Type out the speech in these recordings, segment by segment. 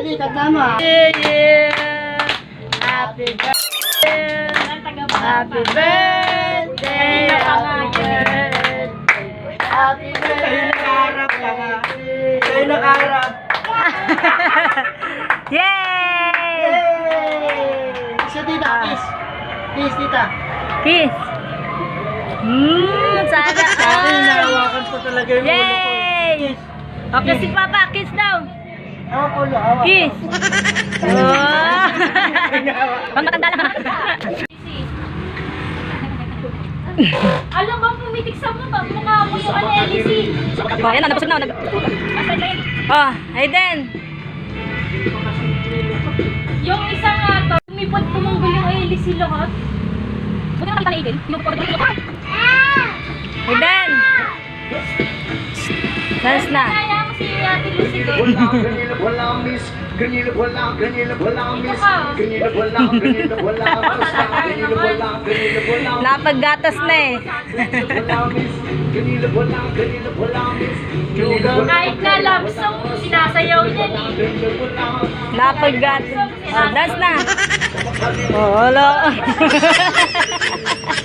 Dali, kanta mo. Happy birthday. Happy birthday. Happy birthday. Kayo nakaharap. Yay! Isa tita, kiss. Kiss tita. Kiss. Sana Sa akin, nahawakan ko talaga yung ulo ko. Yay! Okay, si Papa, kiss daw. Awa ko ulo, awa. Kiss. Oh. Pang matanda lang. Alam ba, pumitik sa mukha mo yung LC. Oh, ayan na, nabusog na. Oh, Aiden. Yung isang to, umipot tumunggol yung LC lahat. Buti nakita ni Aiden. Yung Aiden. Sans na. kaya mo si Ate Lucy doon. Napaggatas na eh. Kahit na love song, sinasayaw niya ni. Napaggatas. Oh, dance na. Oh, wala.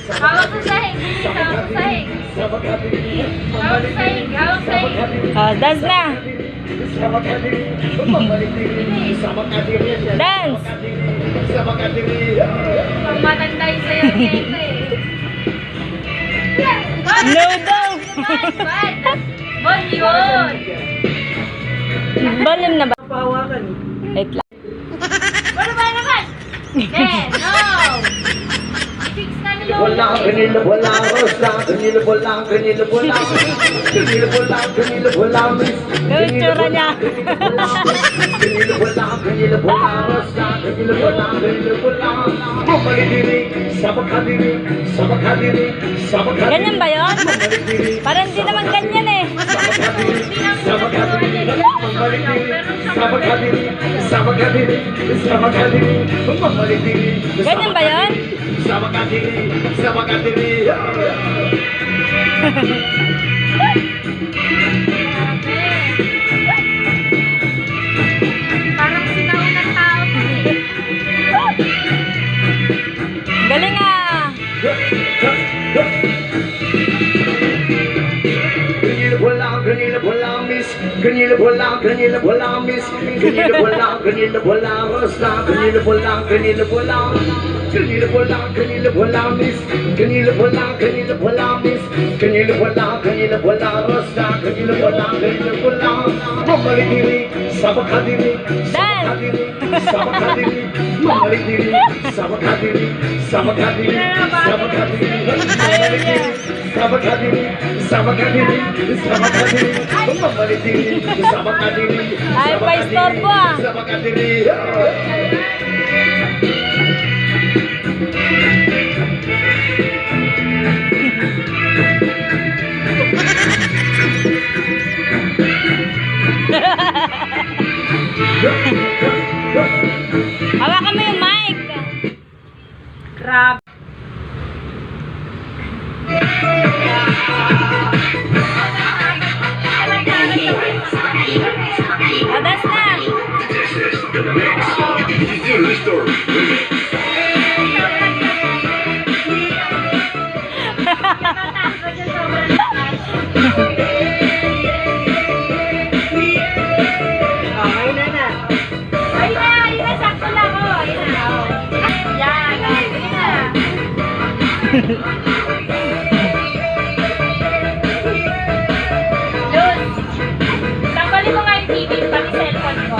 Hawak sa sahig. Hawak sa sahig. Hawak sa sahig. Hawak sa sahig. Oh, dance na. Dance. Pag matanda yung sayaw niya ito eh. No daw. Bon yun. Balim na ba? Pahawakan. Wait lang. Ano ba naman? No. I-fix na ni Lola. Yung itsura niya. Ganyan ba yun? Parang hindi naman ganyan eh. Ganyan ba yun? Parang sinaunang tao to eh. Galing ah! Ay, pa-istorbo ah! Hawakan mo yung mic! Grabe. Oh, that's na! Okay na na. Ayun na, sakto lang oh. Ayun na, oh. Yan, ayun na. Luz, tanggalin mo nga yung TV, pati cellphone ko.